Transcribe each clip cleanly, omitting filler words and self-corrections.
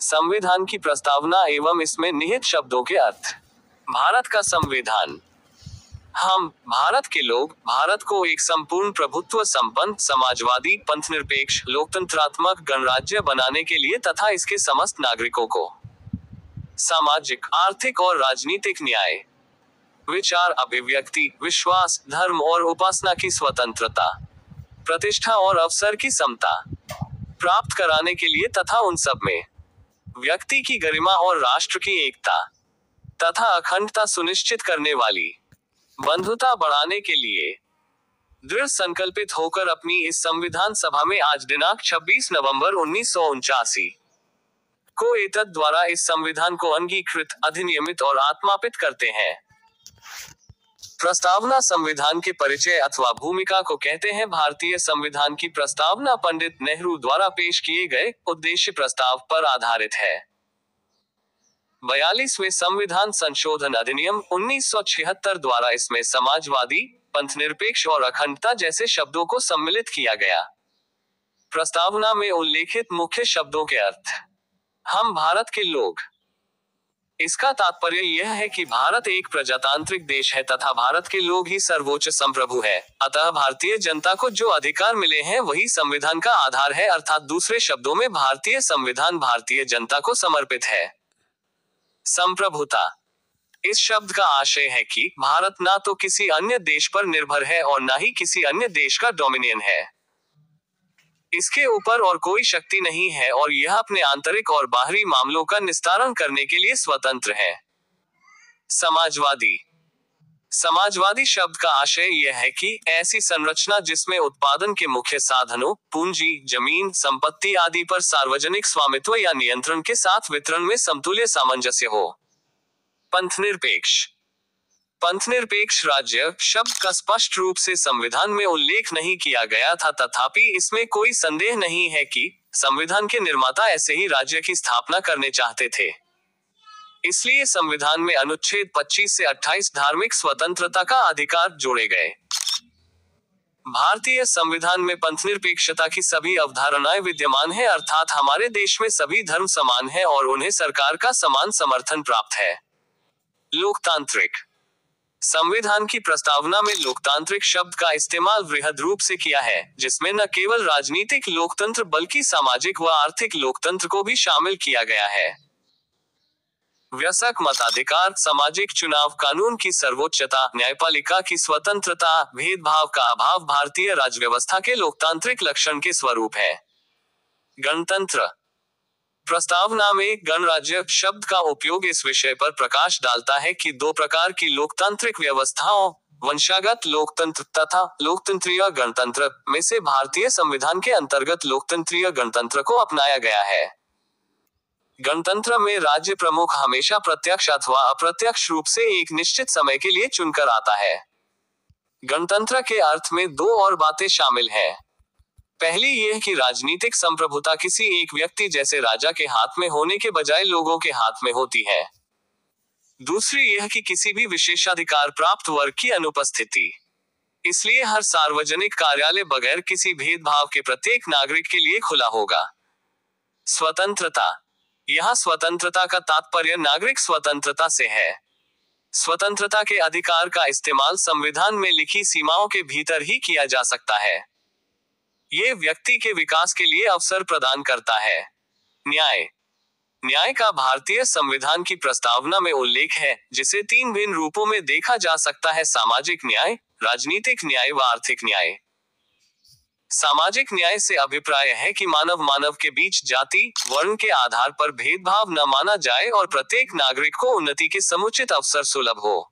संविधान की प्रस्तावना एवं इसमें निहित शब्दों के अर्थ। भारत का संविधान। हम, भारत के लोग, भारत को एक संपूर्ण प्रभुत्व संपन्न, समाजवादी, पंथनिरपेक्ष, लोकतंत्रात्मक गणराज्य बनाने के लिए तथा इसके समस्त नागरिकों को सामाजिक, आर्थिक और राजनीतिक न्याय, विचार, अभिव्यक्ति, विश्वास, धर्म और उपासना की स्वतंत्रता, प्रतिष्ठा और अवसर की समता प्राप्त कराने के लिए तथा उन सब में व्यक्ति की गरिमा और राष्ट्र की एकता तथा अखंडता सुनिश्चित करने वाली बंधुता बढ़ाने के लिए दृढ़ संकल्पित होकर अपनी इस संविधान सभा में आज दिनांक 26 नवंबर 1949 को एतद द्वारा इस संविधान को अंगीकृत, अधिनियमित और आत्मापित करते हैं। प्रस्तावना संविधान के परिचय अथवा भूमिका को कहते हैं। भारतीय संविधान की प्रस्तावना पंडित नेहरू द्वारा पेश किए गए उद्देश्य प्रस्ताव पर आधारित है। 42वें संविधान संशोधन अधिनियम 1976 द्वारा इसमें समाजवादी, पंथनिरपेक्ष और अखंडता जैसे शब्दों को सम्मिलित किया गया। प्रस्तावना में उल्लेखित मुख्य शब्दों के अर्थ। हम भारत के लोग। इसका तात्पर्य यह है कि भारत एक प्रजातांत्रिक देश है तथा भारत के लोग ही सर्वोच्च संप्रभु है। अतः भारतीय जनता को जो अधिकार मिले हैं वही संविधान का आधार है, अर्थात दूसरे शब्दों में भारतीय संविधान भारतीय जनता को समर्पित है। संप्रभुता। इस शब्द का आशय है कि भारत ना तो किसी अन्य देश पर निर्भर है और ना ही किसी अन्य देश का डोमिनियन है। इसके ऊपर और कोई शक्ति नहीं है और यह अपने आंतरिक और बाहरी मामलों का निस्तारण करने के लिए स्वतंत्र है। समाजवादी। समाजवादी शब्द का आशय यह है कि ऐसी संरचना जिसमें उत्पादन के मुख्य साधनों, पूंजी, जमीन, संपत्ति आदि पर सार्वजनिक स्वामित्व या नियंत्रण के साथ वितरण में समतुल्य सामंजस्य हो। पंथनिरपेक्ष। पंथनिरपेक्ष राज्य शब्द का स्पष्ट रूप से संविधान में उल्लेख नहीं किया गया था, तथापि इसमें कोई संदेह नहीं है कि संविधान के निर्माता ऐसे ही राज्य की स्थापना करने चाहते थे। इसलिए संविधान में अनुच्छेद 25 से 28 धार्मिक स्वतंत्रता का अधिकार जोड़े गए। भारतीय संविधान में पंथनिरपेक्षता की सभी अवधारणाएं विद्यमान है, अर्थात हमारे देश में सभी धर्म समान है और उन्हें सरकार का समान समर्थन प्राप्त है। लोकतांत्रिक। संविधान की प्रस्तावना में लोकतांत्रिक शब्द का इस्तेमाल वृहद रूप से किया है, जिसमें न केवल राजनीतिक लोकतंत्र बल्कि सामाजिक व आर्थिक लोकतंत्र को भी शामिल किया गया है। वयस्क मताधिकार, सामाजिक चुनाव, कानून की सर्वोच्चता, न्यायपालिका की स्वतंत्रता, भेदभाव का अभाव भारतीय राजव्यवस्था के लोकतांत्रिक लक्षण के स्वरूप है। गणतंत्र। प्रस्तावना में गणराज्य शब्द का उपयोग इस विषय पर प्रकाश डालता है कि दो प्रकार की लोकतांत्रिक व्यवस्थाओं, वंशागत लोकतंत्र तथा लोकतंत्रीय गणतंत्र में से भारतीय संविधान के अंतर्गत लोकतंत्रीय गणतंत्र को अपनाया गया है। गणतंत्र में राज्य प्रमुख हमेशा प्रत्यक्ष अथवा अप्रत्यक्ष रूप से एक निश्चित समय के लिए चुनकर आता है। गणतंत्र के अर्थ में दो और बातें शामिल हैं। पहली यह कि राजनीतिक संप्रभुता किसी एक व्यक्ति जैसे राजा के हाथ में होने के बजाय लोगों के हाथ में होती है। दूसरी यह कि किसी भी विशेषाधिकार प्राप्त वर्ग की अनुपस्थिति। इसलिए हर सार्वजनिक कार्यालय बगैर किसी भेदभाव के प्रत्येक नागरिक के लिए खुला होगा। स्वतंत्रता। यहाँ स्वतंत्रता का तात्पर्य नागरिक स्वतंत्रता से है। स्वतंत्रता के अधिकार का इस्तेमाल संविधान में लिखी सीमाओं के भीतर ही किया जा सकता है। ये व्यक्ति के विकास के लिए अवसर प्रदान करता है। न्याय। न्याय का भारतीय संविधान की प्रस्तावना में उल्लेख है, जिसे तीन भिन्न रूपों में देखा जा सकता है: सामाजिक न्याय, राजनीतिक न्याय व आर्थिक न्याय। सामाजिक न्याय से अभिप्राय है कि मानव मानव के बीच जाति, वर्ण के आधार पर भेदभाव न माना जाए और प्रत्येक नागरिक को उन्नति के समुचित अवसर सुलभ हो।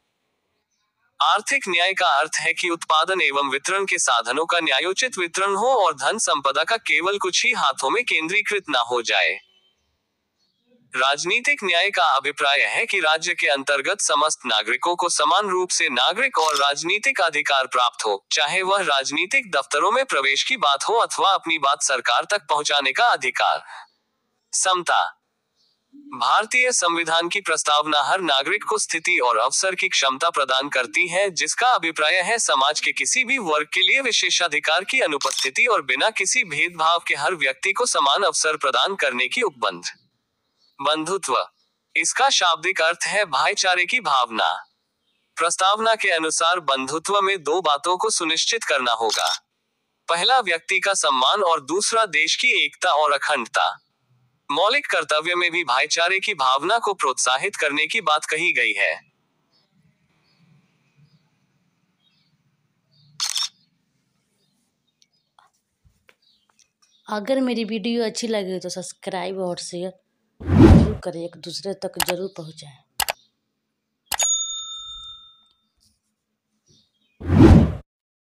आर्थिक न्याय का अर्थ है कि उत्पादन एवं वितरण के साधनों का न्यायोचित वितरण हो और धन संपदा का केवल कुछ ही हाथों में केंद्रीकृत न हो जाए। राजनीतिक न्याय का अभिप्राय है कि राज्य के अंतर्गत समस्त नागरिकों को समान रूप से नागरिक और राजनीतिक अधिकार प्राप्त हो, चाहे वह राजनीतिक दफ्तरों में प्रवेश की बात हो अथवा अपनी बात सरकार तक पहुंचाने का अधिकार। समता। भारतीय संविधान की प्रस्तावना हर नागरिक को स्थिति और अवसर की क्षमता प्रदान करती है, जिसका अभिप्राय है समाज के किसी भी वर्ग के लिए विशेषाधिकार की अनुपस्थिति और बिना किसी भेदभाव के हर व्यक्ति को समान अवसर प्रदान करने की उपबंध। बंधुत्व, इसका शाब्दिक अर्थ है भाईचारे की भावना। प्रस्तावना के अनुसार बंधुत्व में दो बातों को सुनिश्चित करना होगा। पहला व्यक्ति का सम्मान और दूसरा देश की एकता और अखंडता। मौलिक कर्तव्य में भी भाईचारे की भावना को प्रोत्साहित करने की बात कही गई है। अगर मेरी वीडियो अच्छी लगे तो सब्सक्राइब और शेयर जरूर करें, एक दूसरे तक जरूर पहुंचाएं।